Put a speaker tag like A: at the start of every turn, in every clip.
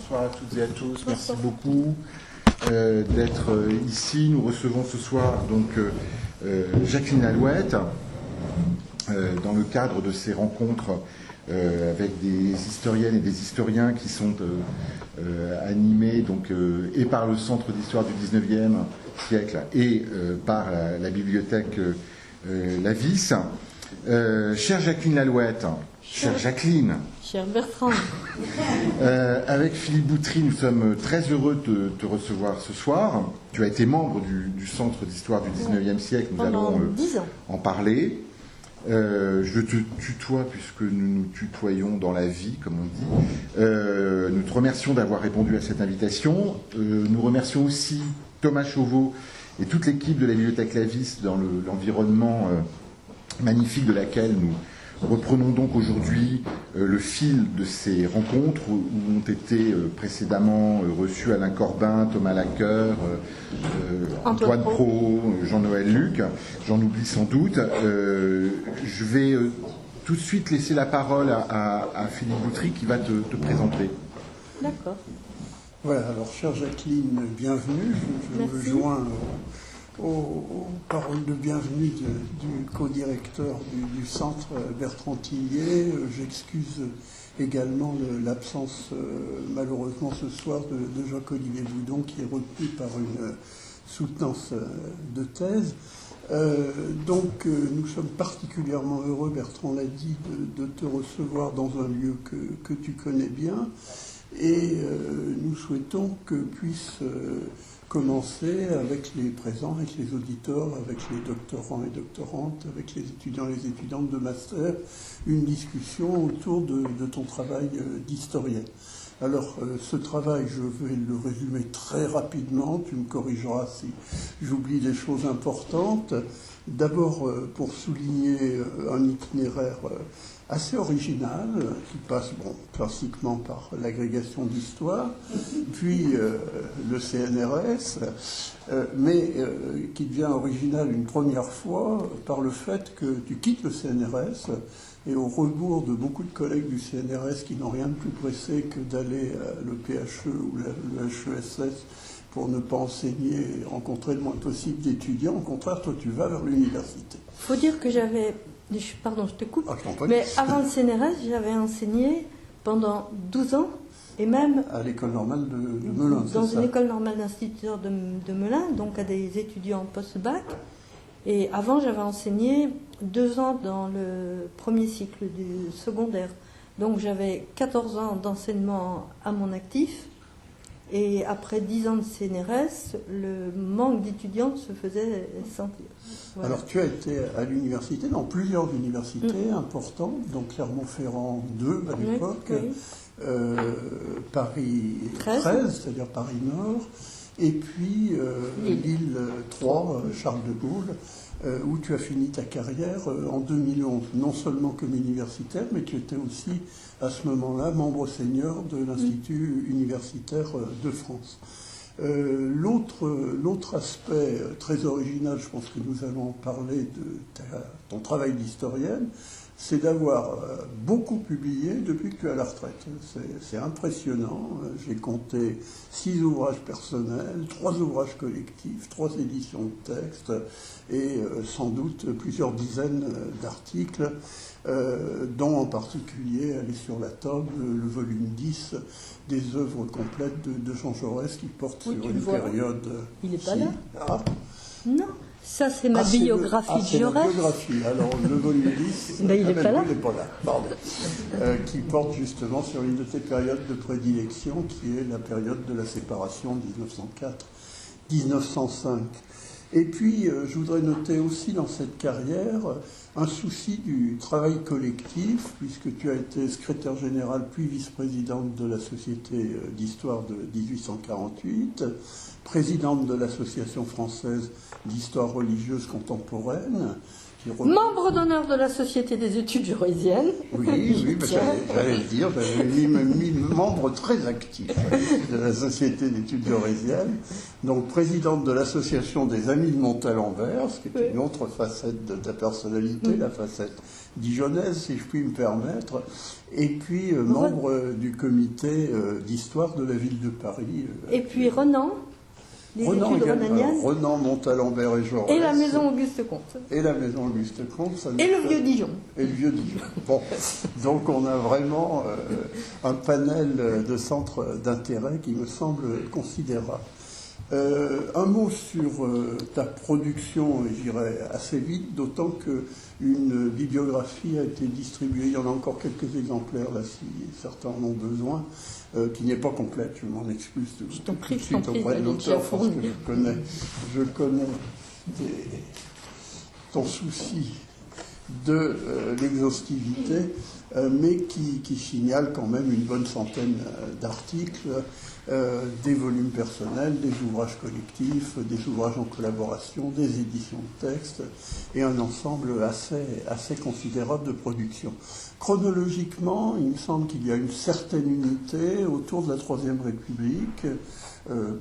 A: Bonsoir à toutes et à tous. Merci beaucoup d'être ici. Nous recevons ce soir donc Jacqueline Alouette dans le cadre de ces rencontres avec des historiennes et des historiens qui sont animés donc, et par le Centre d'histoire du XIXe siècle et par la bibliothèque Lavis. Chère Jacqueline Alouette, chère Jacqueline,
B: cher Bertrand,
A: avec Philippe Boutry, nous sommes très heureux de te recevoir ce soir. Tu as été membre du Centre d'histoire du XIXe siècle, nous allons
B: 10 ans.
A: En parler. Je te tutoie puisque nous nous tutoyons dans la vie, comme on dit. Nous te remercions d'avoir répondu à cette invitation. Nous remercions aussi Thomas Chauveau et toute l'équipe de la bibliothèque Lavis dans l'environnement magnifique de laquelle nous reprenons donc aujourd'hui le fil de ces rencontres où ont été précédemment reçus Alain Corbin, Thomas Laqueur, Antoine Pro, Jean-Noël Luc. J'en oublie sans doute. Je vais tout de suite laisser la parole à Philippe Boutry qui va te présenter.
B: D'accord.
C: Voilà, alors chère Jacqueline, bienvenue. Je me joins aux paroles de bienvenue du co-directeur du centre, Bertrand Tillier. J'excuse également l'absence, malheureusement ce soir, de Jacques-Olivier Boudon, qui est retenu par une soutenance de thèse. Donc nous sommes particulièrement heureux, Bertrand l'a dit, de te recevoir dans un lieu que tu connais bien. Et nous souhaitons que puisse commencer avec les présents, avec les auditeurs, avec les doctorants et doctorantes, avec les étudiants et les étudiantes de master, une discussion autour de ton travail d'historienne. Alors, ce travail, je vais le résumer très rapidement, tu me corrigeras si j'oublie des choses importantes. D'abord, pour souligner un itinéraire assez original, qui passe classiquement par l'agrégation d'histoire, puis le CNRS, mais qui devient original une première fois par le fait que tu quittes le CNRS, et au rebours de beaucoup de collègues du CNRS qui n'ont rien de plus pressé que d'aller à l'EPHE ou le HESS pour ne pas enseigner et rencontrer le moins possible d'étudiants, au contraire, toi tu vas vers l'université.
B: Il faut dire que j'avais... Pardon, je te coupe. Mais avant le CNRS, j'avais enseigné pendant 12 ans, et même...
C: À l'école normale de Melun, c'est ça ?
B: Dans une école normale d'instituteurs de Melun, donc à des étudiants post-bac. Et avant, j'avais enseigné 2 ans dans le premier cycle du secondaire. Donc j'avais 14 ans d'enseignement à mon actif. Et après 10 ans de CNRS, le manque d'étudiants se faisait sentir. Voilà.
C: Alors tu as été à l'université, dans plusieurs universités importantes, donc Clermont-Ferrand 2 à l'époque, oui. Paris 13, c'est-à-dire Paris Nord, et puis Lille 3, Charles de Gaulle, où tu as fini ta carrière en 2011, non seulement comme universitaire, mais tu étais aussi à ce moment-là membre senior de l'Institut universitaire de France. L'autre aspect très original, je pense que nous allons parler de ton travail d'historienne, c'est d'avoir beaucoup publié depuis que tu es à la retraite. C'est impressionnant. J'ai compté 6 ouvrages personnels, 3 ouvrages collectifs, 3 éditions de textes et sans doute plusieurs dizaines d'articles, dont en particulier, elle est sur la table, le volume 10 des œuvres complètes de Jean Jaurès qui porte sur une période...
B: Il n'est pas là. Non. Ça, c'est ma biographie de Jaurès.
C: C'est la biographie. Alors, le volume 10,
B: il n'est pas là.
C: Il n'est pas là, pardon. Qui porte justement sur une de tes périodes de prédilection, qui est la période de la séparation 1904-1905. Et puis, je voudrais noter aussi dans cette carrière un souci du travail collectif, puisque tu as été secrétaire général puis vice-présidente de la Société d'histoire de 1848, présidente de l'Association française d'histoire religieuse contemporaine.
B: Membre d'honneur de la Société des études jaurésiennes.
C: Oui, j'allais le dire, j'avais mis membre très actif de la Société d'études jaurésiennes, donc présidente de l'Association des Amis de Montalembert, ce qui est une autre facette de ta personnalité, la facette dijonnaise, si je puis me permettre, et puis membre du comité d'histoire de la ville de Paris.
B: Et puis Renan, des études renaniennes.
C: Renan, Montalembert et Jaurès.
B: Et la maison Auguste Comte.
C: Et la maison Auguste Comte.
B: Et le vieux Dijon.
C: Et le vieux Dijon. Bon, donc on a vraiment un panel de centres d'intérêt qui me semble considérable. Un mot sur ta production, j'irai assez vite, d'autant qu'une bibliographie a été distribuée, il y en a encore quelques exemplaires là si certains en ont besoin, qui n'est pas complète, je m'en excuse tout de suite auprès de l'auteur parce que je connais ton souci de l'exhaustivité, mais qui signale quand même une bonne centaine d'articles, des volumes personnels, des ouvrages collectifs, des ouvrages en collaboration, des éditions de textes et un ensemble assez considérable de productions. Chronologiquement, il me semble qu'il y a une certaine unité autour de la Troisième République,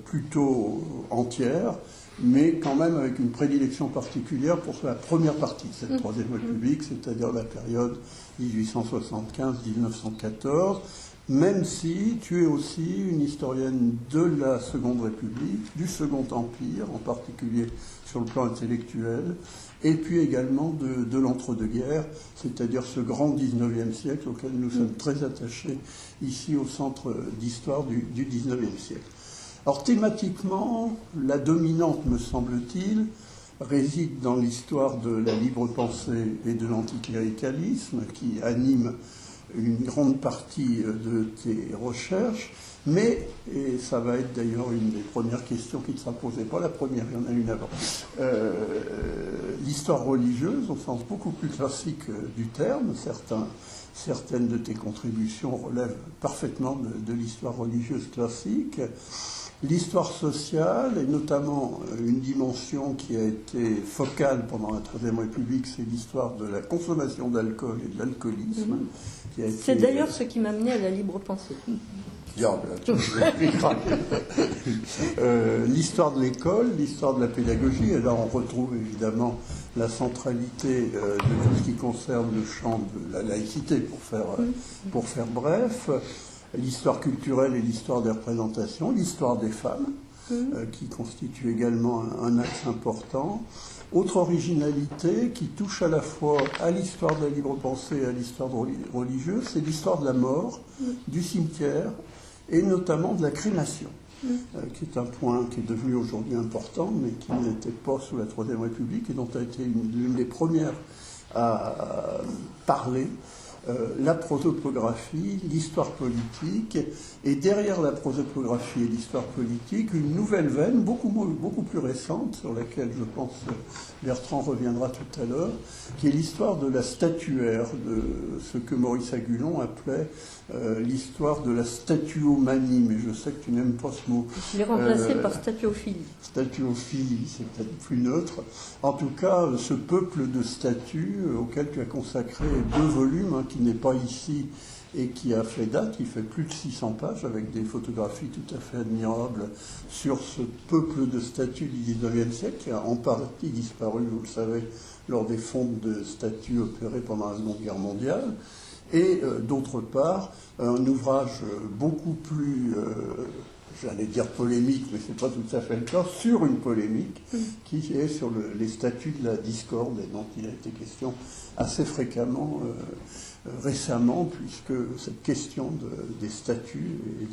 C: plutôt entière, mais quand même avec une prédilection particulière pour la première partie de cette Troisième République, c'est-à-dire la période 1875-1914, même si tu es aussi une historienne de la Seconde République, du Second Empire, en particulier sur le plan intellectuel, et puis également de l'entre-deux-guerres, c'est-à-dire ce grand 19e siècle auquel nous sommes très attachés ici au Centre d'histoire du 19e siècle. Alors thématiquement, la dominante, me semble-t-il, réside dans l'histoire de la libre pensée et de l'anticléricalisme qui anime une grande partie de tes recherches, mais, et ça va être d'ailleurs une des premières questions qui ne sera posée, pas la première, il y en a une avant, l'histoire religieuse, au sens beaucoup plus classique du terme, certaines de tes contributions relèvent parfaitement de l'histoire religieuse classique. L'histoire sociale, et notamment une dimension qui a été focale pendant la Troisième République, c'est l'histoire de la consommation d'alcool et de l'alcoolisme.
B: C'est d'ailleurs ce qui m'a amené à la libre pensée.
C: L'histoire de l'école, l'histoire de la pédagogie, et là on retrouve évidemment la centralité de tout ce qui concerne le champ de la laïcité, pour faire bref. L'histoire culturelle et l'histoire des représentations, l'histoire des femmes, qui constitue également un axe important. Autre originalité qui touche à la fois à l'histoire de la libre pensée et à l'histoire religieuse, c'est l'histoire de la mort, du cimetière et notamment de la crémation, qui est un point qui est devenu aujourd'hui important, mais qui n'était pas sous la Troisième République et dont a été l'une des premières à parler. La prosopographie, l'histoire politique, et derrière la prosopographie et l'histoire politique, une nouvelle veine beaucoup plus récente, sur laquelle je pense Bertrand reviendra tout à l'heure, qui est l'histoire de la statuaire, de ce que Maurice Agulon appelait l'histoire de la statuomanie, mais je sais que tu n'aimes pas ce mot.
B: Je l'ai remplacé par statuophilie.
C: Statuophilie, c'est peut-être plus neutre. En tout cas, ce peuple de statues auquel tu as consacré 2 volumes, qui n'est pas ici et qui a fait date, qui fait plus de 600 pages avec des photographies tout à fait admirables sur ce peuple de statues du XIXe siècle qui a en partie disparu, vous le savez, lors des fonds de statues opérés pendant la Seconde Guerre mondiale. Et d'autre part, un ouvrage beaucoup plus, j'allais dire polémique, mais ce n'est pas tout à fait le cas, sur une polémique qui est sur les statuts de la discorde et dont il a été question assez fréquemment récemment, puisque cette question des statuts et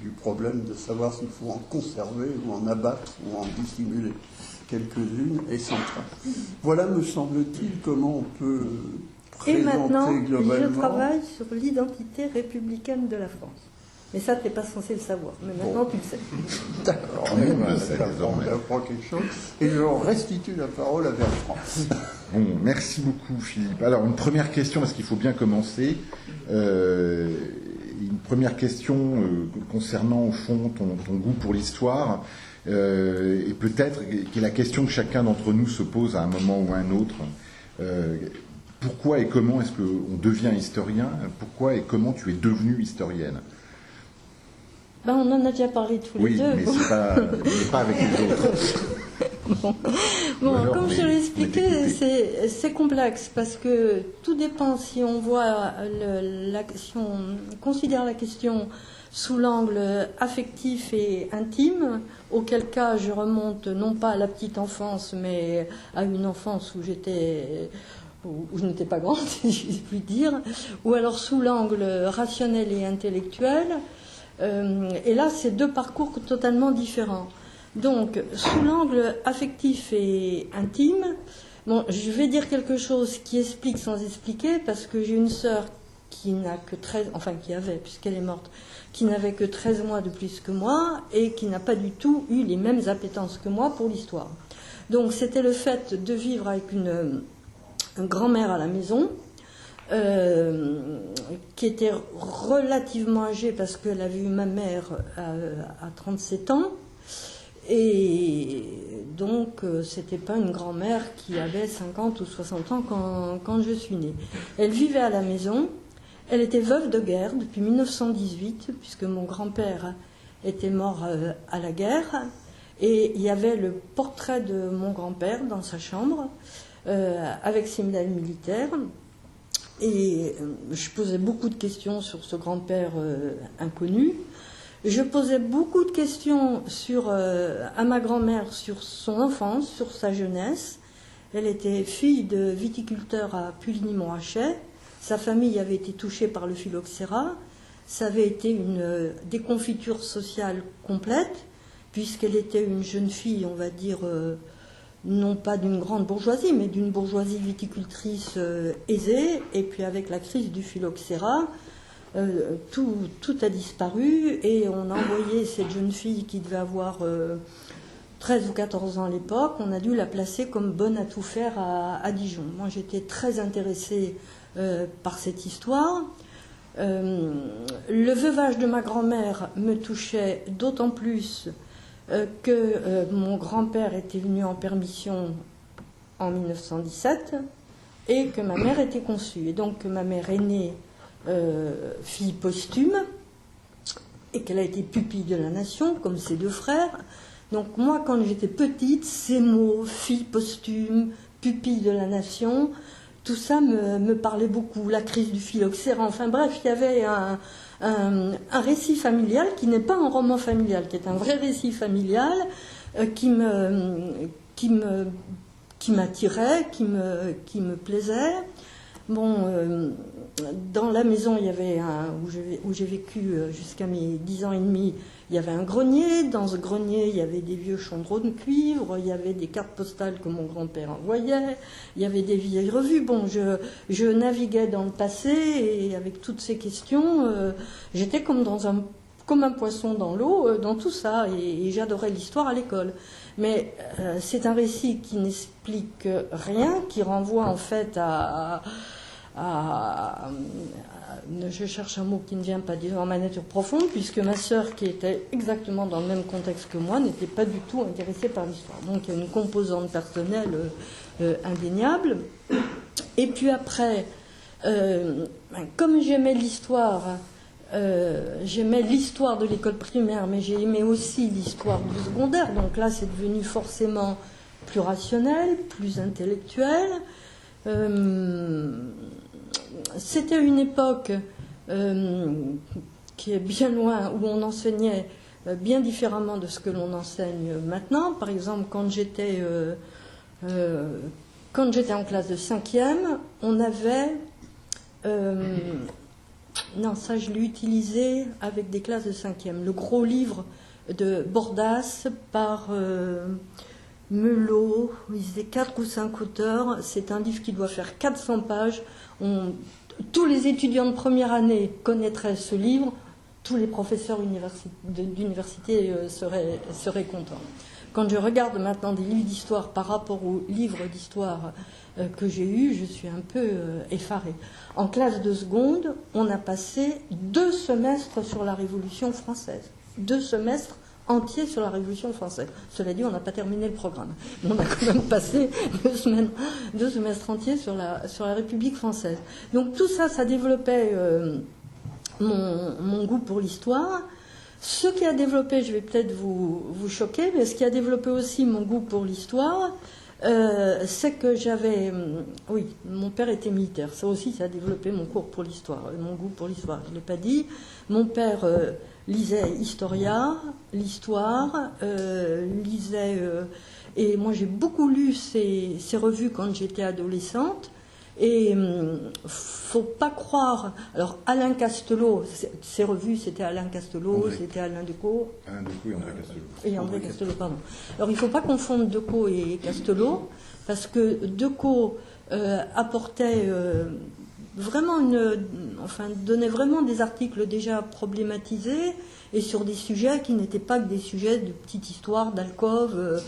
C: du problème de savoir s'il faut en conserver ou en abattre ou en dissimuler quelques-unes est centrale. Voilà, me semble-t-il, comment on peut présenter globalement.
B: Et maintenant, je travaille sur l'identité républicaine de la France. Mais ça, tu n'es pas censé le savoir. Mais maintenant, tu le sais.
C: D'accord. J'apprends quelque chose. Et je restitue la parole à Bertrand.
A: Bon, merci beaucoup, Philippe. Alors, une première question, parce qu'il faut bien commencer. Une première question concernant, au fond, ton goût pour l'histoire. Et peut-être, qui est la question que chacun d'entre nous se pose à un moment ou à un autre. Pourquoi et comment est-ce qu'on devient historien? Pourquoi et comment tu es devenue historienne?
B: On en a déjà parlé tous les deux.
A: Oui, mais pas avec les autres.
B: Bon, comme je l'ai expliqué, c'est complexe parce que tout dépend si on voit si on considère la question sous l'angle affectif et intime, auquel cas je remonte non pas à la petite enfance, mais à une enfance où je n'étais pas grande, si je puis dire, ou alors sous l'angle rationnel et intellectuel. Et là, c'est deux parcours totalement différents. Donc, sous l'angle affectif et intime, bon, je vais dire quelque chose qui explique sans expliquer, parce que j'ai une sœur qui n'a que 13, enfin qui avait, puisqu'elle est morte, qui n'avait que 13 mois de plus que moi, et qui n'a pas du tout eu les mêmes appétences que moi pour l'histoire. Donc, c'était le fait de vivre avec une grand-mère à la maison, qui était relativement âgée parce qu'elle avait eu ma mère à 37 ans, et donc c'était pas une grand-mère qui avait 50 ou 60 ans quand je suis née. Elle vivait à la maison, elle était veuve de guerre depuis 1918, puisque mon grand-père était mort à la guerre, et il y avait le portrait de mon grand-père dans sa chambre, avec ses médailles militaires. Et je posais beaucoup de questions sur ce grand-père inconnu. Je posais beaucoup de questions à ma grand-mère sur son enfance, sur sa jeunesse. Elle était fille de viticulteur à Puligny-Montrachet. Sa famille avait été touchée par le phylloxéra. Ça avait été une déconfiture sociale complète, puisqu'elle était une jeune fille, on va dire, non pas d'une grande bourgeoisie, mais d'une bourgeoisie viticultrice aisée. Et puis avec la crise du phylloxéra, tout a disparu, et on a envoyé cette jeune fille qui devait avoir 13 ou 14 ans à l'époque, on a dû la placer comme bonne à tout faire à Dijon. Moi, j'étais très intéressée par cette histoire. Le veuvage de ma grand-mère me touchait d'autant plus que mon grand-père était venu en permission en 1917 et que ma mère était conçue. Et donc que ma mère est née fille posthume et qu'elle a été pupille de la nation, comme ses deux frères. Donc moi, quand j'étais petite, ces mots, fille posthume, pupille de la nation, tout ça me parlait beaucoup. La crise du phylloxéra, enfin bref, il y avait un récit familial qui n'est pas un roman familial, qui est un vrai récit familial qui m'attirait, qui me plaisait. Bon, dans la maison, il y avait où j'ai vécu jusqu'à mes 10 ans et demi, il y avait un grenier. Dans ce grenier, il y avait des vieux chandrons de cuivre, il y avait des cartes postales que mon grand-père envoyait, il y avait des vieilles revues. Bon, je naviguais dans le passé, et avec toutes ces questions, j'étais comme un poisson dans l'eau, dans tout ça, et j'adorais l'histoire à l'école. Mais c'est un récit qui n'explique rien, qui renvoie en fait je cherche un mot qui ne vient pas dire ma nature profonde, puisque ma sœur, qui était exactement dans le même contexte que moi, n'était pas du tout intéressée par l'histoire. Donc il y a une composante personnelle indéniable. Et puis après, comme j'aimais l'histoire de l'école primaire, mais j'ai aimé aussi l'histoire du secondaire, donc là c'est devenu forcément plus rationnel, plus intellectuel. C'était une époque qui est bien loin, où on enseignait bien différemment de ce que l'on enseigne maintenant. Par exemple, quand j'étais en classe de 5e, on avait... non, ça je l'ai utilisé avec des classes de 5e. Le gros livre de Bordas par... Melot, il faisait 4 ou 5 auteurs. C'est un livre qui doit faire 400 pages. Tous les étudiants de première année connaîtraient ce livre. Tous les professeurs d'université seraient contents. Quand je regarde maintenant des livres d'histoire par rapport aux livres d'histoire que j'ai eus, je suis un peu effarée. En classe de seconde, on a passé 2 semestres sur la Révolution française. 2 semestres entier sur la Révolution française. Cela dit, on n'a pas terminé le programme. On a quand même passé 2 semestres entiers sur la République française. Donc tout ça, ça développait mon goût pour l'histoire. Ce qui a développé, je vais peut-être vous choquer, mais ce qui a développé aussi mon goût pour l'histoire, c'est que oui, mon père était militaire. Ça aussi, ça a développé mon goût pour l'histoire. Je ne l'ai pas dit. Mon père lisait Historia, l'histoire, et moi j'ai beaucoup lu ces revues quand j'étais adolescente. Et faut pas croire. Alors Alain Castelot, ces revues, c'était Alain Castelot, c'était Alain Decaux.
A: Alain Decaux et André Castelot.
B: Et André Castelot, pardon. Alors il faut pas confondre Decaux et Castelot, parce que Decaux apportait vraiment donnait vraiment des articles déjà problématisés et sur des sujets qui n'étaient pas que des sujets de petite histoire, d'alcôve.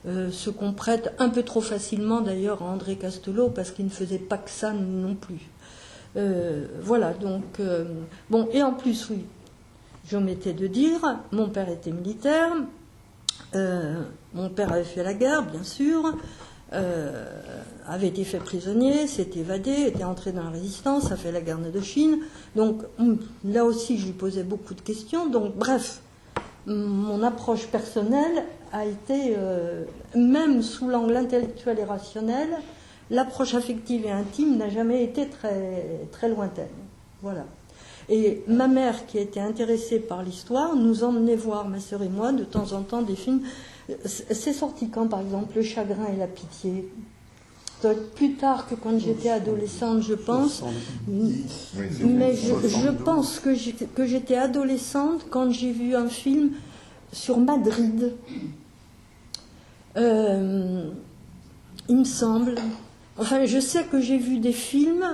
B: Ce qu'on prête un peu trop facilement d'ailleurs à André Castelot parce qu'il ne faisait pas que ça non plus. Voilà, donc bon, et en plus, oui, j'omettais de dire, mon père était militaire, mon père avait fait la guerre, bien sûr, avait été fait prisonnier, s'est évadé, était entré dans la résistance, a fait la guerre d'Indochine, donc là aussi je lui posais beaucoup de questions, donc bref, mon approche personnelle a été, même sous l'angle intellectuel et rationnel, l'approche affective et intime n'a jamais été très, très lointaine. Voilà. Et ma mère, qui était intéressée par l'histoire, nous emmenait voir, ma sœur et moi, de temps en temps des films. C'est sorti quand, par exemple, Le Chagrin et la Pitié? Plus tard que quand j'étais adolescente, je pense. Mais je pense que j'étais adolescente quand j'ai vu un film sur Madrid. Il me semble. Enfin, je sais que j'ai vu des films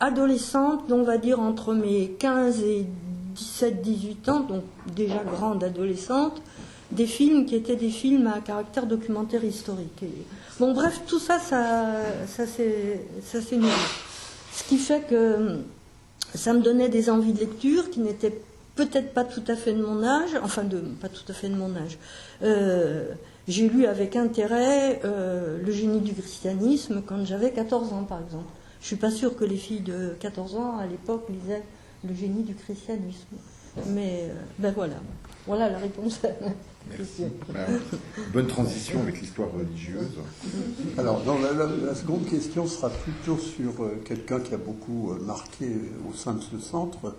B: adolescentes, on va dire entre mes 15 et 17-18 ans, donc déjà grande adolescente, des films qui étaient des films à caractère documentaire historique. Bon, bref, tout ça, ça s'est nourri. Ce qui fait que ça me donnait des envies de lecture qui n'étaient peut-être pas tout à fait de mon âge, pas tout à fait de mon âge. J'ai lu avec intérêt Le génie du christianisme quand j'avais 14 ans, par exemple. Je ne suis pas sûre que les filles de 14 ans, à l'époque, lisaient Le génie du christianisme. Mais, ben voilà. Voilà la réponse à la question.
A: Bonne transition avec l'histoire religieuse.
C: Alors, dans la seconde question sera plutôt sur quelqu'un qui a beaucoup marqué au sein de ce centre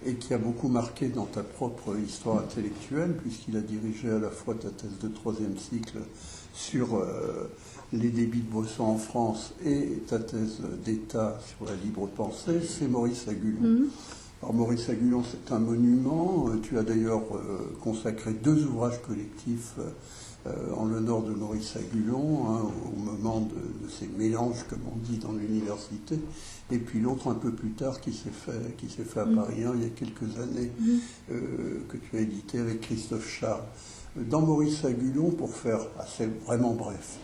C: et qui a beaucoup marqué dans ta propre histoire intellectuelle, puisqu'il a dirigé à la fois ta thèse de 3e cycle sur les débits de boissons en France et ta thèse d'État sur la libre pensée, c'est Maurice Agulon. Alors Maurice Agulon, c'est un monument. Tu as d'ailleurs consacré 2 ouvrages collectifs en l'honneur de Maurice Agulon, au moment de ces mélanges, comme on dit dans l'université, et puis l'autre un peu plus tard qui s'est fait à Paris 1 il y a quelques années, que tu as édité avec Christophe Charles. Dans Maurice Agulon, pour faire assez vraiment bref,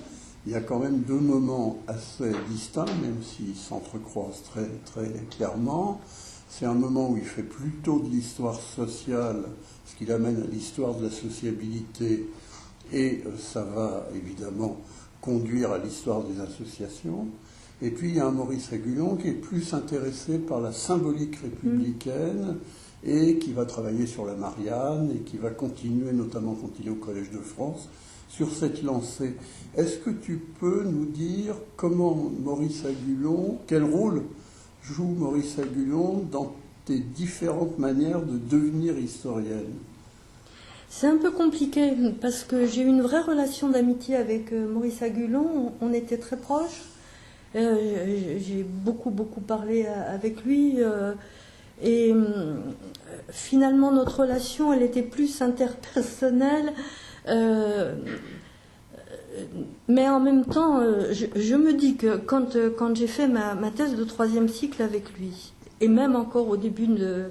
C: il y a quand même 2 moments assez distincts, même s'ils s'entrecroisent très, très clairement. C'est un moment où il fait plutôt de l'histoire sociale, ce qui l'amène à l'histoire de la sociabilité, et ça va évidemment conduire à l'histoire des associations. Et puis il y a un Maurice Agulon qui est plus intéressé par la symbolique républicaine et qui va travailler sur la Marianne et qui va continuer, notamment quand il est au Collège de France, sur cette lancée. Est-ce que tu peux nous dire comment Maurice Agulon, quel rôle joue Maurice Agulon dans tes différentes manières de devenir historienne?
B: C'est un peu compliqué parce que j'ai eu une vraie relation d'amitié avec Maurice Agulon. On était très proches. J'ai beaucoup parlé avec lui. Et finalement, notre relation, elle était plus interpersonnelle. Mais en même temps, je me dis que quand j'ai fait ma thèse de 3e cycle avec lui, et même encore au début de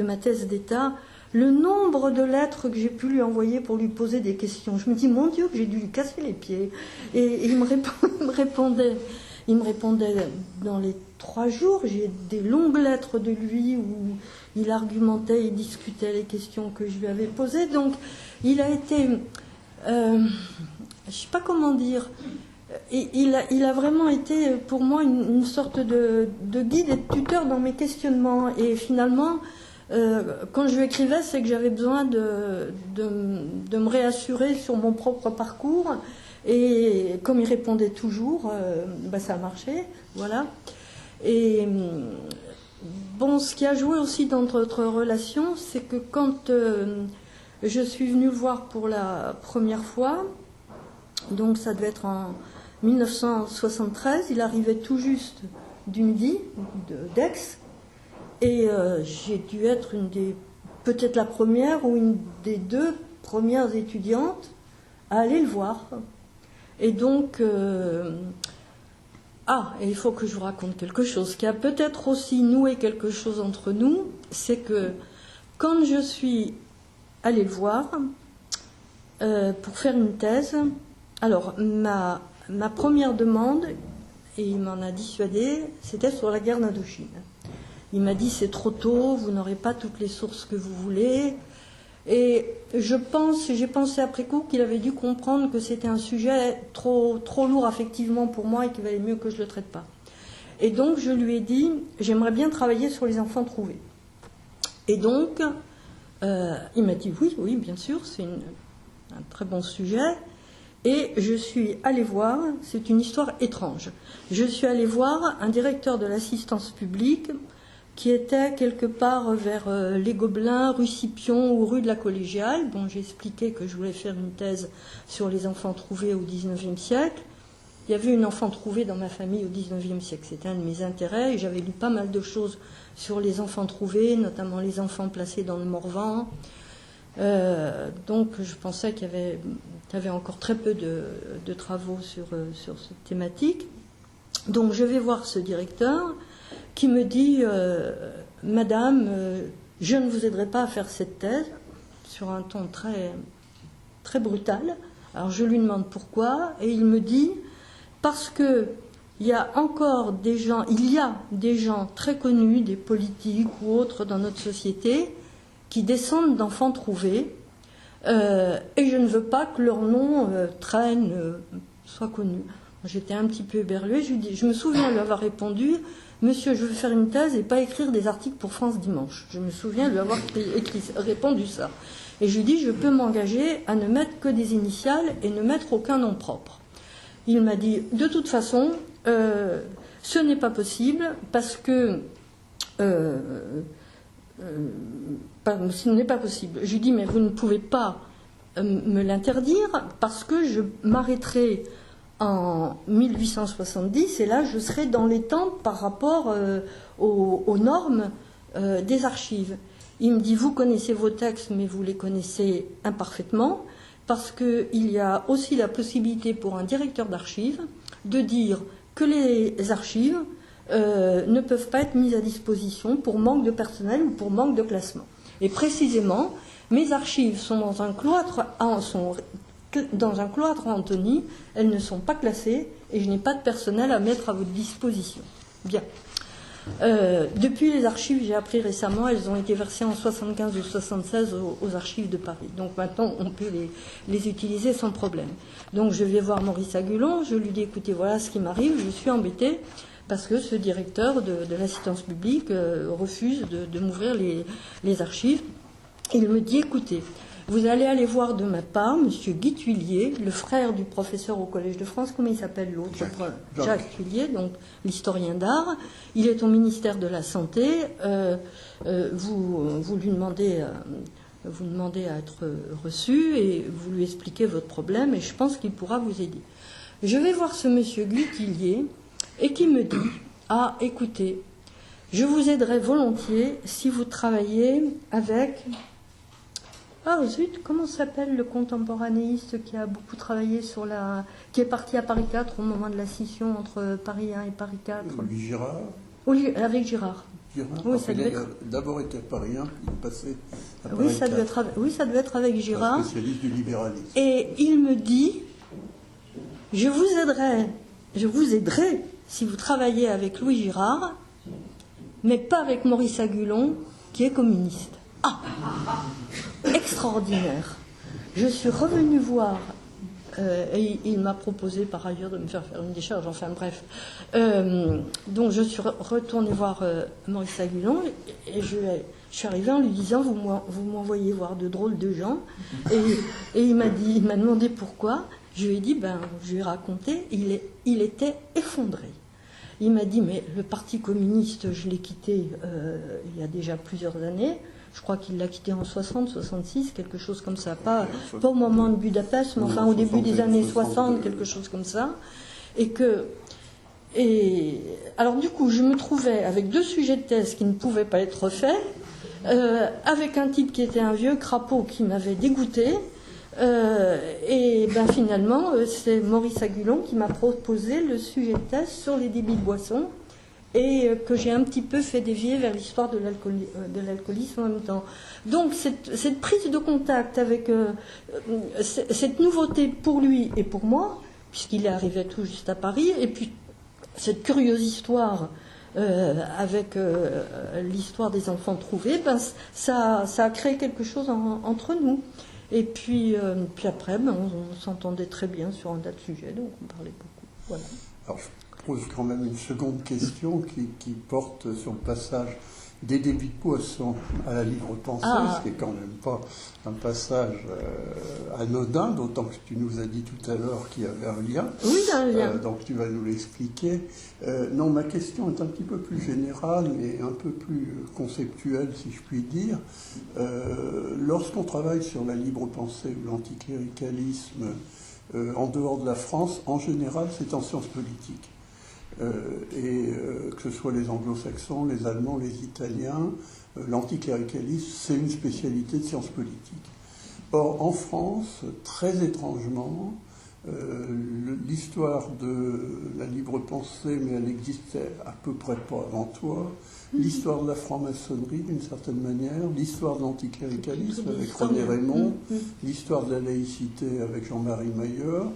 B: ma thèse d'État, le nombre de lettres que j'ai pu lui envoyer pour lui poser des questions, je me dis, mon Dieu, que j'ai dû lui casser les pieds. Et il me répondait dans les 3 jours. J'ai des longues lettres de lui où il argumentait, il discutait les questions que je lui avais posées. Donc, il a été... je ne sais pas comment dire, il a vraiment été pour moi une sorte de guide et de tuteur dans mes questionnements. Et finalement, Quand je lui écrivais, c'est que j'avais besoin de me réassurer sur mon propre parcours. Et comme il répondait toujours, ça a marché. Voilà. Et bon, ce qui a joué aussi dans notre relation, c'est que quand je suis venue le voir pour la première fois, donc ça devait être en 1973, il arrivait tout juste du Midi, d'Aix, et j'ai dû être peut-être la première ou une des 2 premières étudiantes à aller le voir. Et donc, et il faut que je vous raconte quelque chose qui a peut-être aussi noué quelque chose entre nous, c'est que quand je suis allée le voir pour faire une thèse, alors ma première demande, et il m'en a dissuadé, c'était sur la guerre d'Indochine. Il m'a dit c'est trop tôt, vous n'aurez pas toutes les sources que vous voulez. Et j'ai pensé après coup qu'il avait dû comprendre que c'était un sujet trop lourd affectivement pour moi et qu'il valait mieux que je ne le traite pas. Et donc je lui ai dit, j'aimerais bien travailler sur les enfants trouvés. Et donc, il m'a dit oui, bien sûr, c'est un très bon sujet. Et je suis allée voir, c'est une histoire étrange, je suis allée voir un directeur de l'assistance publique qui était quelque part vers les Gobelins, rue Scipion ou rue de la Collégiale. Bon, j'ai expliqué que je voulais faire une thèse sur les enfants trouvés au XIXe siècle. Il y avait une enfant trouvée dans ma famille au XIXe siècle, c'était un de mes intérêts, et j'avais lu pas mal de choses sur les enfants trouvés, notamment les enfants placés dans le Morvan. Donc je pensais qu'il y avait encore très peu de travaux sur cette thématique. Donc je vais voir ce directeur qui me dit « Madame, je ne vous aiderai pas à faire cette thèse », sur un ton très, très brutal. Alors je lui demande pourquoi, et il me dit « Parce que il y a des gens très connus, des politiques ou autres dans notre société, qui descendent d'enfants trouvés, et je ne veux pas que leur nom traîne, soit connu. » J'étais un petit peu éberluée, je me souviens lui avoir répondu « Monsieur, je veux faire une thèse et pas écrire des articles pour France Dimanche. » Je me souviens lui avoir répondu ça. Et je lui dis « Je peux m'engager à ne mettre que des initiales et ne mettre aucun nom propre. » Il m'a dit « De toute façon, ce n'est pas possible parce que... ce n'est pas possible. » Je lui dis « Mais vous ne pouvez pas me l'interdire parce que je m'arrêterai en 1870 et là je serai dans les temps par rapport aux normes des archives. » Il me dit « Vous connaissez vos textes mais vous les connaissez imparfaitement parce qu'il y a aussi la possibilité pour un directeur d'archives de dire que les archives ne peuvent pas être mises à disposition pour manque de personnel ou pour manque de classement. Et précisément, mes archives sont dans un cloître à Antony, elles ne sont pas classées et je n'ai pas de personnel à mettre à votre disposition. Bien. Depuis les archives, j'ai appris récemment, elles ont été versées en 75 ou 76 aux archives de Paris. Donc maintenant, on peut les utiliser sans problème. Donc je vais voir Maurice Agulon, je lui dis écoutez, voilà ce qui m'arrive, je suis embêtée parce que ce directeur de l'assistance publique refuse de m'ouvrir les archives. Il me dit écoutez, vous allez aller voir de ma part M. Guy Thuillier, le frère du professeur au Collège de France, comment il s'appelle l'autre ? Jacques Thuillier, donc l'historien d'art. Il est au ministère de la Santé. Vous lui demandez à être reçu et vous lui expliquez votre problème et je pense qu'il pourra vous aider. Je vais voir ce M. Guy Thuillier et qui me dit « Ah, écoutez, je vous aiderai volontiers si vous travaillez avec... » Ah zut, comment s'appelle le contemporanéiste qui a beaucoup travaillé qui est parti à Paris 4 au moment de la scission entre Paris 1 et Paris 4 ?
C: Louis Girard.
B: Oui, avec Girard.
C: Oui, ça devait être... d'abord été à Paris 1, puis il est passé à Paris 4.
B: Oui, ça devait être avec Girard.
C: Un spécialiste du libéralisme.
B: Et il me dit, je vous aiderai si vous travaillez avec Louis Girard, mais pas avec Maurice Agulon, qui est communiste. Ah, extraordinaire. Je suis revenue voir, et il m'a proposé par ailleurs de me faire une décharge, enfin bref. Donc je suis retournée voir Maurice Agulon, et je Je suis arrivée en lui disant, vous m'envoyez voir de drôles de gens. Et il m'a demandé pourquoi. Je lui ai dit, je lui ai raconté, il était effondré. Il m'a dit, mais le Parti communiste, je l'ai quitté il y a déjà plusieurs années. Je crois qu'il l'a quitté en 60, 66, quelque chose comme ça. Pas au moment de Budapest, mais enfin au début des années 60, quelque chose comme ça. Alors du coup, je me trouvais avec 2 sujets de thèse qui ne pouvaient pas être faits, avec un type qui était un vieux crapaud qui m'avait dégoûté. Finalement, c'est Maurice Agulon qui m'a proposé le sujet de thèse sur les débits de boissons et que j'ai un petit peu fait dévier vers l'histoire de l'alcoolisme en même temps. Donc cette prise de contact avec cette nouveauté pour lui et pour moi, puisqu'il est arrivé tout juste à Paris, et puis cette curieuse histoire avec l'histoire des enfants trouvés, ça a créé quelque chose entre nous. Et puis après, on s'entendait très bien sur un tas de sujets, donc on parlait beaucoup. Voilà.
C: Alors, je pose quand même une seconde question qui porte sur le passage des débits de boissons à la libre pensée, ce qui n'est quand même pas un passage anodin, d'autant que tu nous as dit tout à l'heure qu'il y avait un lien.
B: Oui, il y a un lien.
C: Donc tu vas nous l'expliquer. Non, ma question est un petit peu plus générale et un peu plus conceptuelle, si je puis dire. Lorsqu'on travaille sur la libre pensée ou l'anticléricalisme en dehors de la France, en général, c'est en sciences politiques. Que ce soit les anglo-saxons, les allemands, les italiens, l'anticléricalisme, c'est une spécialité de sciences politiques. Or, en France, très étrangement, l'histoire de la libre pensée, mais elle existait à peu près pas avant toi, l'histoire de la franc-maçonnerie d'une certaine manière, l'histoire de l'anticléricalisme avec René Raymond, l'histoire de la laïcité avec Jean-Marie Mayer,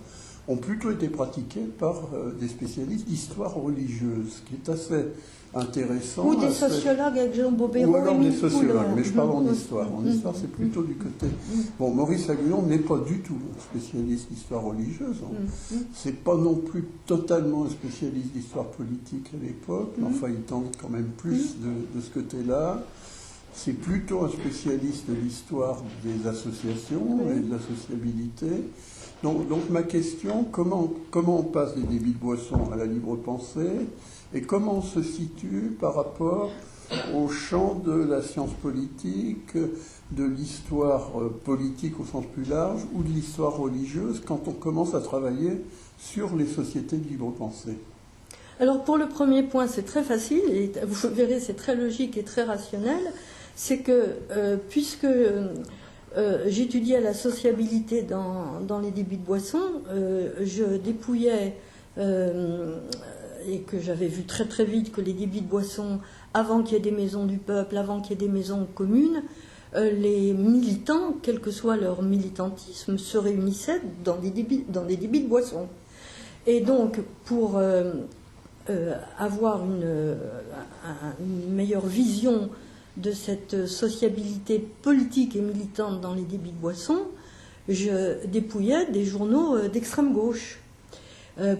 C: ont plutôt été pratiquées par des spécialistes d'histoire religieuse, ce qui est assez intéressant.
B: Ou des sociologues avec Jean Bobéro.
C: Ou alors des sociologues, mais je parle en histoire. En histoire, c'est plutôt du côté... Bon, Maurice Agulon n'est pas du tout un spécialiste d'histoire religieuse. C'est pas non plus totalement un spécialiste d'histoire politique à l'époque, mais enfin, il tente quand même plus de ce côté-là. C'est plutôt un spécialiste de l'histoire des associations et de la sociabilité. Donc ma question, comment on passe des débits de boissons à la libre pensée et comment on se situe par rapport au champ de la science politique, de l'histoire politique au sens plus large ou de l'histoire religieuse quand on commence à travailler sur les sociétés de libre pensée?
B: Alors pour le premier point, c'est très facile et vous verrez, c'est très logique et très rationnel. C'est que puisque j'étudiais la sociabilité dans les débits de boissons, je dépouillais et que j'avais vu très très vite que les débits de boissons, avant qu'il y ait des maisons du peuple, avant qu'il y ait des maisons communes, les militants, quel que soit leur militantisme, se réunissaient dans des débits de boissons. Et donc, pour avoir une meilleure vision de cette sociabilité politique et militante dans les débits de boissons, je dépouillais des journaux d'extrême gauche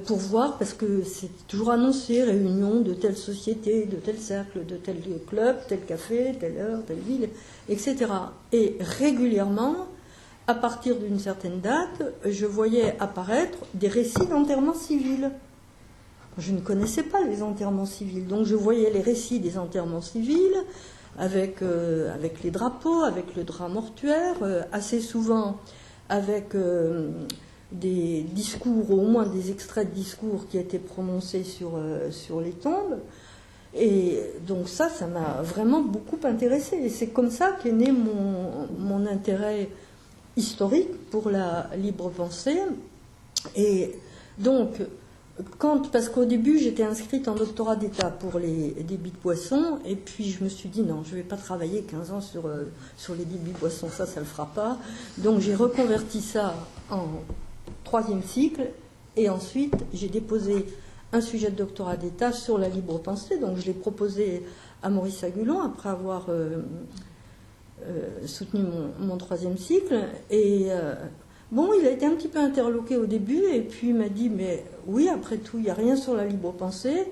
B: pour voir, parce que c'est toujours annoncé, réunion de telle société, de tel cercle, de tel club, tel café, telle heure, telle ville, etc. Et régulièrement, à partir d'une certaine date, je voyais apparaître des récits d'enterrement civil. Je ne connaissais pas les enterrements civils, donc je voyais les récits des enterrements civils, avec les drapeaux, avec le drap mortuaire, assez souvent avec des discours, au moins des extraits de discours qui étaient prononcés sur les tombes. Et donc ça m'a vraiment beaucoup intéressée. Et c'est comme ça qu'est né mon intérêt historique pour la libre pensée. Et donc, parce qu'au début, j'étais inscrite en doctorat d'État pour les débits de boissons, et puis je me suis dit, non, je ne vais pas travailler 15 ans sur les débits de boissons, ça ne le fera pas. Donc j'ai reconverti ça en 3e cycle, et ensuite j'ai déposé un sujet de doctorat d'État sur la libre pensée, donc je l'ai proposé à Maurice Agulon, après avoir soutenu mon 3e cycle, et... Bon, il a été un petit peu interloqué au début, et puis il m'a dit, mais oui, après tout, il n'y a rien sur la libre pensée,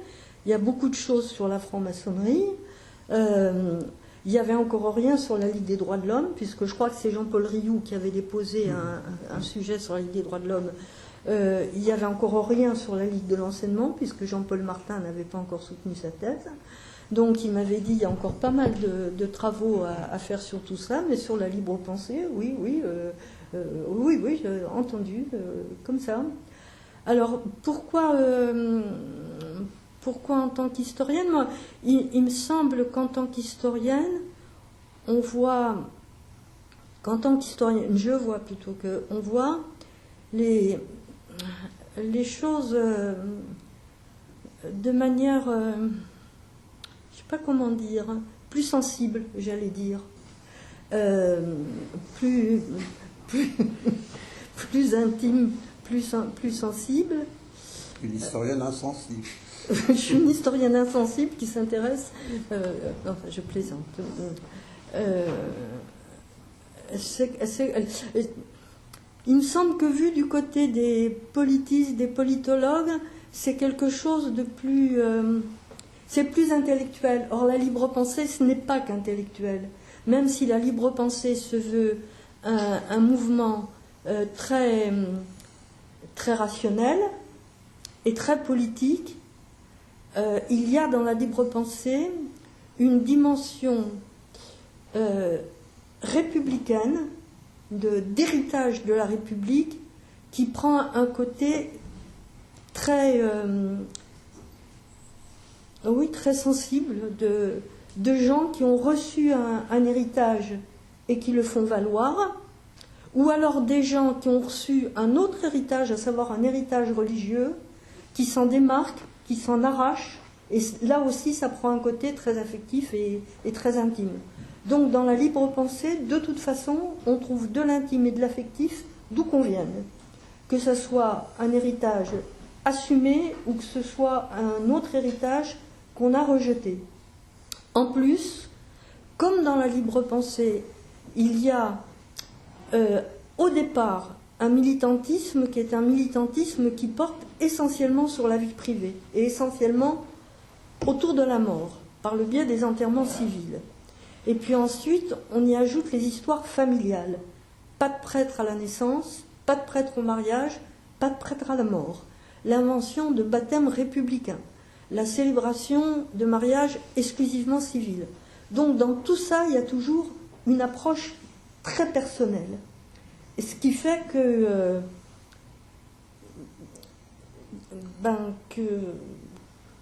B: il y a beaucoup de choses sur la franc-maçonnerie, il n'y avait encore rien sur la Ligue des droits de l'homme, puisque je crois que c'est Jean-Paul Rioux qui avait déposé un sujet sur la Ligue des droits de l'homme. Il n'y avait encore rien sur la Ligue de l'enseignement, puisque Jean-Paul Martin n'avait pas encore soutenu sa thèse. Donc il m'avait dit, il y a encore pas mal de travaux à faire sur tout ça, mais sur la libre pensée, oui, j'ai entendu, comme ça. Alors, pourquoi en tant qu'historienne? Moi, il me semble qu'en tant qu'historienne, on voit, je vois plutôt qu'on voit les choses de manière, je ne sais pas comment dire, plus sensible, j'allais dire, plus intime, plus sensible.
C: Une historienne insensible.
B: Je suis une historienne insensible qui s'intéresse... enfin, je plaisante. Il me semble que vu du côté des politistes, des politologues, c'est quelque chose de plus... c'est plus intellectuel. Or, la libre pensée, ce n'est pas qu'intellectuel. Même si la libre pensée se veut un mouvement très rationnel et très politique, il y a dans la libre pensée une dimension républicaine, d'héritage de la République, qui prend un côté très sensible de gens qui ont reçu un héritage et qui le font valoir, ou alors des gens qui ont reçu un autre héritage, à savoir un héritage religieux, qui s'en démarquent, qui s'en arrachent, et là aussi ça prend un côté très affectif et très intime. Donc dans la libre pensée, de toute façon, on trouve de l'intime et de l'affectif d'où qu'on vienne. Que ce soit un héritage assumé ou que ce soit un autre héritage qu'on a rejeté. En plus, comme dans la libre pensée, il y a au départ un militantisme qui est un militantisme qui porte essentiellement sur la vie privée et essentiellement autour de la mort, par le biais des enterrements civils. Et puis ensuite, on y ajoute les histoires familiales. Pas de prêtre à la naissance, pas de prêtre au mariage, pas de prêtre à la mort. L'invention de baptêmes républicains, la célébration de mariages exclusivement civils. Donc dans tout ça, il y a toujours une approche très personnelle. Et ce qui fait que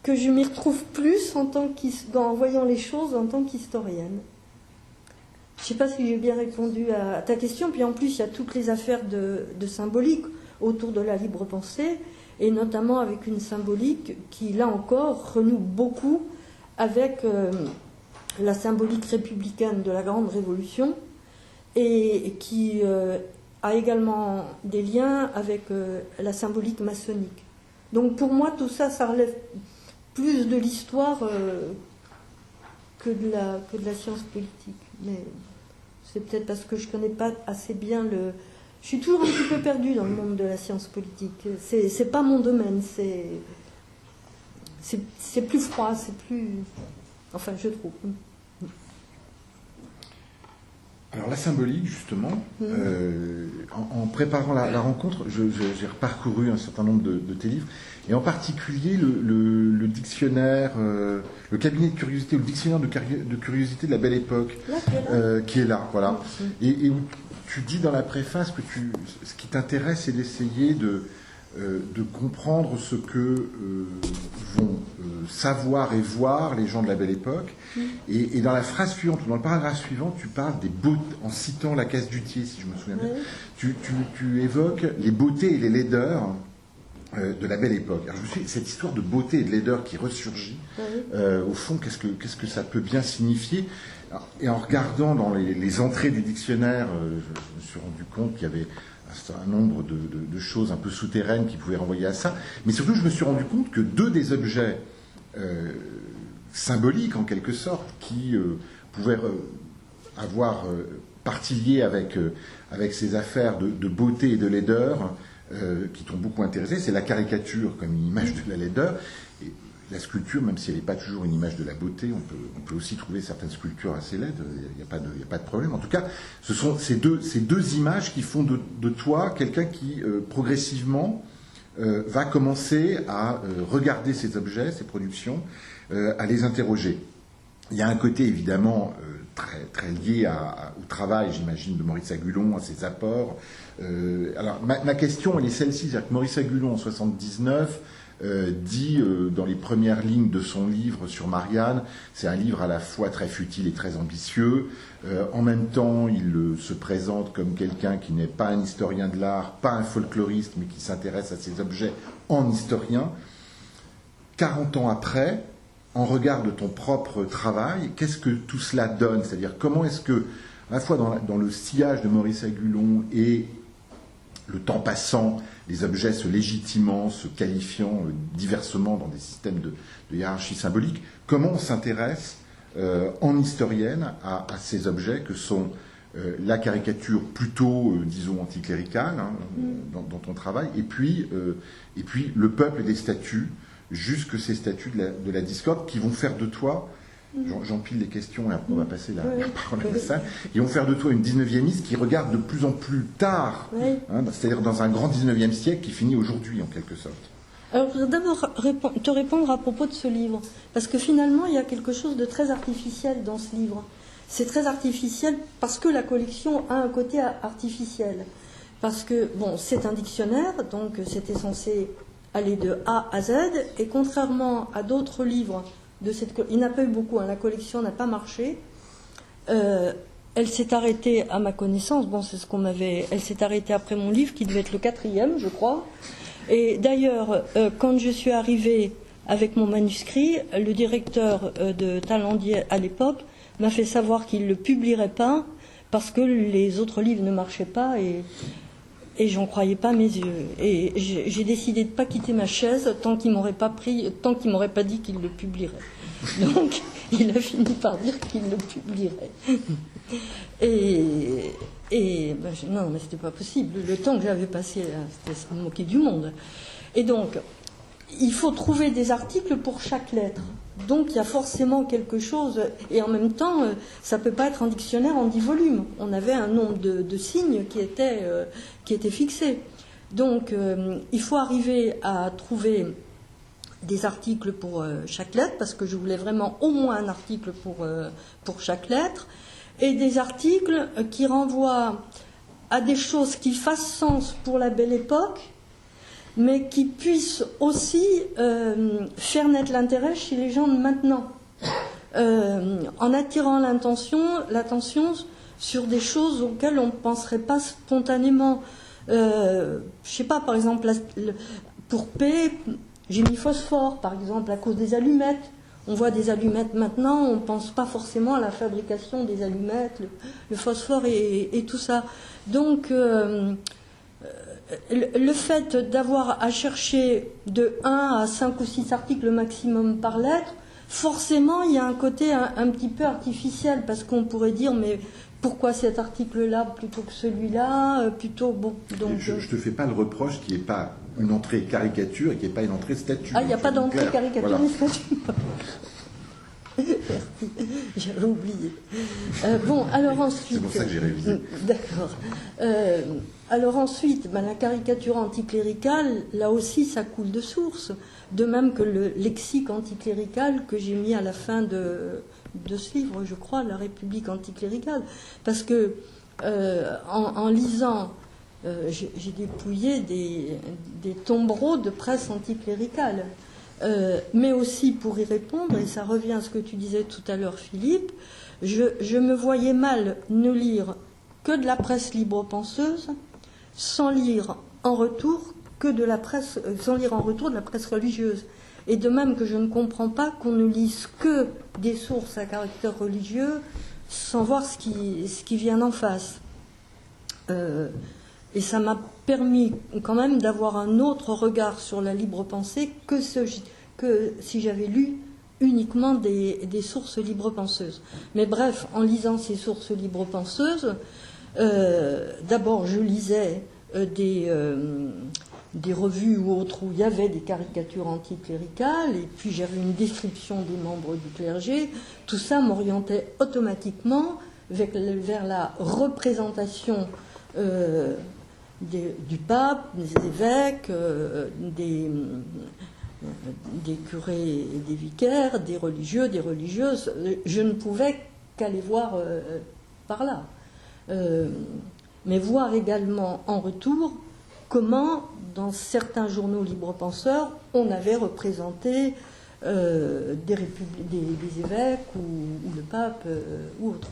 B: je m'y retrouve plus en voyant les choses en tant qu'historienne. Je ne sais pas si j'ai bien répondu à ta question. Puis en plus, il y a toutes les affaires de symbolique autour de la libre pensée, et notamment avec une symbolique qui, là encore, renoue beaucoup avec la symbolique républicaine de la Grande Révolution, et qui a également des liens avec la symbolique maçonnique. Donc pour moi, tout ça, ça relève plus de l'histoire que de la science politique. Mais c'est peut-être parce que je ne connais pas assez bien le... Je suis toujours un petit peu perdue dans le monde de la science politique. C'est pas mon domaine, c'est plus froid, c'est plus... Enfin, je trouve.
A: Alors la symbolique, justement, en préparant la rencontre, j'ai reparcouru un certain nombre de tes livres, et en particulier le dictionnaire, le cabinet de curiosité, ou le dictionnaire de curiosité de la Belle Époque, qui est là, voilà. Et où tu dis dans la préface que ce qui t'intéresse, c'est d'essayer de comprendre ce que vont savoir et voir les gens de la Belle Époque. Et dans la phrase suivante, ou dans le paragraphe suivant, tu parles des beautés, en citant la case Dutier, si je me souviens bien, tu évoques les beautés et les laideurs de la Belle Époque. Alors cette histoire de beauté et de laideur qui ressurgit, au fond, qu'est-ce que ça peut bien signifier? Et en regardant dans les entrées du dictionnaire, je me suis rendu compte qu'il y avait un nombre de choses un peu souterraines qui pouvaient renvoyer à ça. Mais surtout, je me suis rendu compte que deux des objets symboliques, en quelque sorte, qui pouvaient avoir partie liée avec ces affaires de beauté et de laideur, qui t'ont beaucoup intéressé, c'est la caricature comme une image de la laideur. la sculpture, même si elle n'est pas toujours une image de la beauté, on peut aussi trouver certaines sculptures assez laides, il n'y a pas de problème. En tout cas, ce sont ces deux images qui font de toi quelqu'un qui, progressivement, va commencer à regarder ces objets, ces productions, à les interroger. Il y a un côté, évidemment, très, très lié au travail, j'imagine, de Maurice Agulon, à ses apports. Alors, ma question, elle est celle-ci, c'est-à-dire que Maurice Agulon, en 1979, dit dans les premières lignes de son livre sur Marianne, c'est un livre à la fois très futile et très ambitieux. En même temps, il se présente comme quelqu'un qui n'est pas un historien de l'art, pas un folkloriste, mais qui s'intéresse à ces objets en historien. 40 ans après, en regard de ton propre travail, qu'est-ce que tout cela donne? C'est-à-dire, comment est-ce que, à la fois dans le sillage de Maurice Agulon et le temps passant, les objets se légitimant, se qualifiant diversement dans des systèmes de hiérarchie symbolique, comment on s'intéresse en historienne à ces objets que sont la caricature plutôt, disons, anticléricale dans ton travail, et puis le peuple des statues, jusque ces statues de la discorde qui vont faire de toi, j'empile les questions et après on va passer la parole à ça, qui vont faire de toi une 19e qui regarde de plus en plus tard, c'est-à-dire dans un grand 19e siècle qui finit aujourd'hui en quelque sorte.
B: Alors je voudrais d'abord te répondre à propos de ce livre, parce que finalement il y a quelque chose de très artificiel dans ce livre. C'est très artificiel parce que la collection a un côté artificiel. Parce que, bon, c'est un dictionnaire, donc c'était censé aller de A à Z, et contrairement à d'autres livres, il n'y en a pas eu beaucoup, la collection n'a pas marché. Elle s'est arrêtée, à ma connaissance, elle s'est arrêtée après mon livre, qui devait être le 4e, je crois. Et d'ailleurs, quand je suis arrivée avec mon manuscrit, le directeur de Talandier à l'époque m'a fait savoir qu'il ne le publierait pas parce que les autres livres ne marchaient pas et j'en croyais pas mes yeux. Et j'ai décidé de ne pas quitter ma chaise tant qu'il m'aurait pas dit qu'il le publierait. Donc, il a fini par dire qu'il le publierait. Non, mais c'était pas possible. Le temps que j'avais passé, c'était se moquer du monde. Et donc, il faut trouver des articles pour chaque lettre. Donc, il y a forcément quelque chose. Et en même temps, ça ne peut pas être un dictionnaire en 10 volumes. On avait un nombre de signes qui était fixé. Donc, il faut arriver à trouver des articles pour chaque lettre, parce que je voulais vraiment au moins un article pour chaque lettre, et des articles qui renvoient à des choses qui fassent sens pour la Belle Époque, mais qui puissent aussi faire naître l'intérêt chez les gens de maintenant, en attirant l'attention sur des choses auxquelles on ne penserait pas spontanément. Je ne sais pas, par exemple, pour P, j'ai mis phosphore, par exemple, à cause des allumettes. On voit des allumettes maintenant, on ne pense pas forcément à la fabrication des allumettes, le phosphore et tout ça. Donc, le fait d'avoir à chercher de 1 à 5 ou 6 articles maximum par lettre, forcément, il y a un côté un petit peu artificiel, parce qu'on pourrait dire, mais pourquoi cet article-là plutôt que celui-là, donc,
A: je ne te fais pas le reproche qu'il n'y ait pas une entrée caricature et qu'il n'y ait pas une entrée statue.
B: Ah, il n'y a pas d'entrée caricature
A: voilà.
B: ni statue. J'avais oublié. Alors ensuite...
A: C'est pour ça que j'ai révisé.
B: D'accord. Alors ensuite, la caricature anticléricale, là aussi, ça coule de source. De même que le lexique anticlérical que j'ai mis à la fin de ce livre, je crois, La République anticléricale. Parce que, en lisant... j'ai dépouillé des tombereaux de presse anticléricale. Mais aussi, pour y répondre, et ça revient à ce que tu disais tout à l'heure, Philippe, je me voyais mal ne lire que de la presse libre-penseuse, sans lire en retour de la presse religieuse. Et de même que je ne comprends pas qu'on ne lise que des sources à caractère religieux sans voir ce qui vient en face. Et ça m'a permis quand même d'avoir un autre regard sur la libre pensée que si j'avais lu uniquement des sources libre penseuses. Mais bref, en lisant ces sources libre penseuses, d'abord je lisais des revues ou autres où il y avait des caricatures anticléricales, et puis j'avais une description des membres du clergé. Tout ça m'orientait automatiquement vers la représentation du pape, des évêques, des curés et des vicaires, des religieux, des religieuses. Je ne pouvais qu'aller voir par là. Mais voir également en retour comment, dans certains journaux libre-penseurs, on avait représenté des évêques ou le pape ou autre.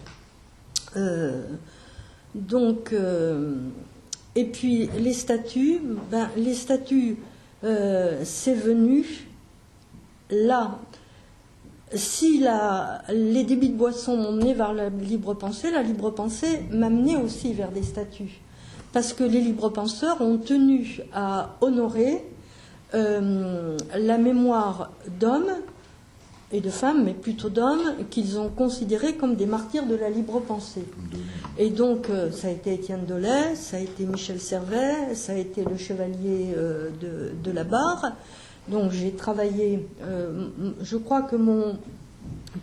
B: Et puis les statuts, c'est venu là. Si les débits de boissons m'ont mené vers la libre pensée m'a mené aussi vers des statuts. Parce que les libres penseurs ont tenu à honorer la mémoire d'hommes et de femmes, mais plutôt d'hommes, qu'ils ont considérés comme des martyrs de la libre pensée. Et donc, ça a été Étienne Doley, ça a été Michel Servet, ça a été le chevalier de la Barre. Donc, j'ai travaillé, je crois que mon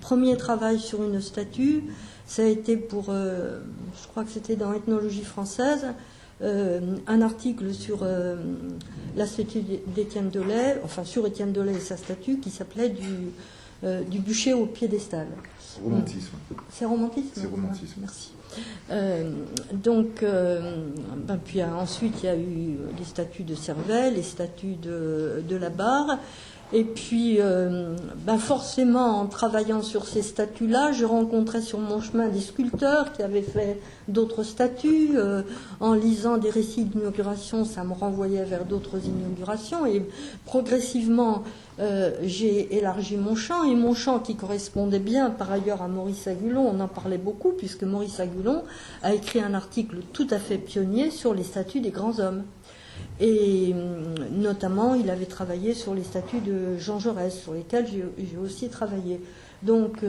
B: premier travail sur une statue, ça a été pour, je crois que c'était dans Ethnologie française, un article sur la statue d'Étienne Doley, enfin sur Étienne Doley et sa statue, qui s'appelait du bûcher au piédestal.
A: Romantisme.
B: C'est romantisme.
A: C'est romantisme.
B: Merci. Puis ensuite il y a eu les statues de Servet, les statues de la Barre. Et puis, forcément, en travaillant sur ces statues-là, je rencontrais sur mon chemin des sculpteurs qui avaient fait d'autres statues. En lisant des récits d'inauguration, ça me renvoyait vers d'autres inaugurations. Et progressivement, j'ai élargi mon champ. Et mon champ qui correspondait bien, par ailleurs, à Maurice Agulon, on en parlait beaucoup, puisque Maurice Agulon a écrit un article tout à fait pionnier sur les statues des grands hommes. Et notamment, il avait travaillé sur les statues de Jean Jaurès, sur lesquelles j'ai aussi travaillé. Donc,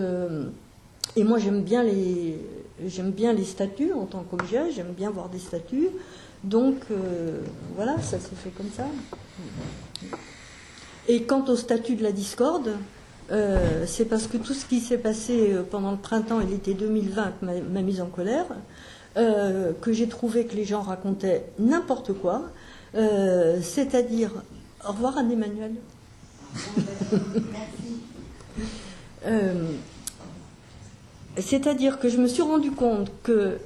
B: et moi, j'aime bien les statues en tant qu'objet, j'aime bien voir des statues. Donc, voilà, ça s'est fait comme ça. Et quant aux statues de la discorde, c'est parce que tout ce qui s'est passé pendant le printemps et l'été 2020 m'a mise en colère, que j'ai trouvé que les gens racontaient n'importe quoi. C'est-à-dire, au revoir Anne-Emmanuel. C'est-à-dire que je me suis rendu compte que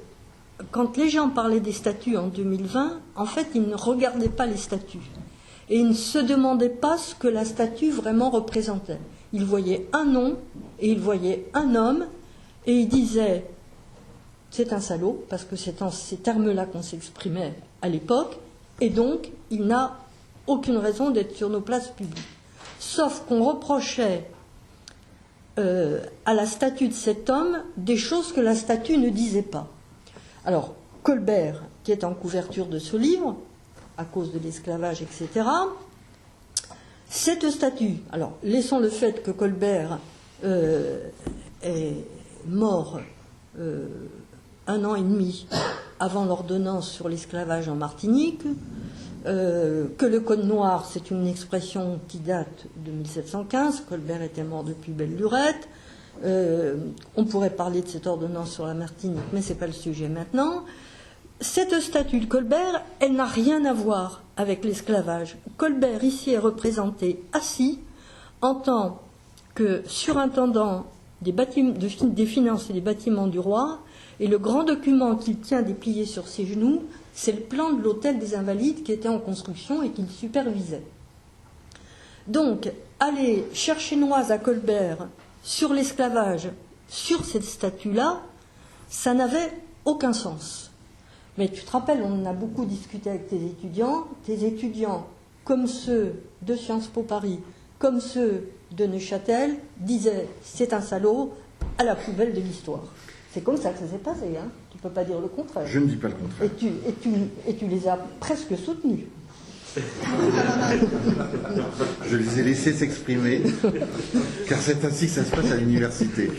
B: quand les gens parlaient des statues en 2020, en fait, ils ne regardaient pas les statues. Et ils ne se demandaient pas ce que la statue vraiment représentait. Ils voyaient un nom et ils voyaient un homme et ils disaient « c'est un salaud », parce que c'est en ces termes-là qu'on s'exprimait à l'époque. Et donc, il n'a aucune raison d'être sur nos places publiques. Sauf qu'on reprochait à la statue de cet homme des choses que la statue ne disait pas. Alors, Colbert, qui est en couverture de ce livre, à cause de l'esclavage, etc., cette statue, alors laissons le fait que Colbert est mort 1 an et demi avant l'ordonnance sur l'esclavage en Martinique, que le Code noir, c'est une expression qui date de 1715, Colbert était mort depuis belle lurette, on pourrait parler de cette ordonnance sur la Martinique, mais ce n'est pas le sujet maintenant. Cette statue de Colbert, elle n'a rien à voir avec l'esclavage. Colbert, ici, est représenté assis en tant que surintendant des finances et des bâtiments du roi, et le grand document qu'il tient déplié sur ses genoux, c'est le plan de l'hôtel des Invalides qui était en construction et qu'il supervisait. Donc, aller chercher noise à Colbert sur l'esclavage, sur cette statue-là, ça n'avait aucun sens. Mais tu te rappelles, on en a beaucoup discuté avec tes étudiants, comme ceux de Sciences Po Paris, comme ceux de Neuchâtel, disaient « c'est un salaud » à la poubelle de l'histoire. C'est comme ça que ça s'est passé, hein. Tu ne peux pas dire le contraire.
A: Je ne dis pas le contraire.
B: Et tu les as presque soutenus.
A: Je les ai laissés s'exprimer, car c'est ainsi que ça se passe à l'université.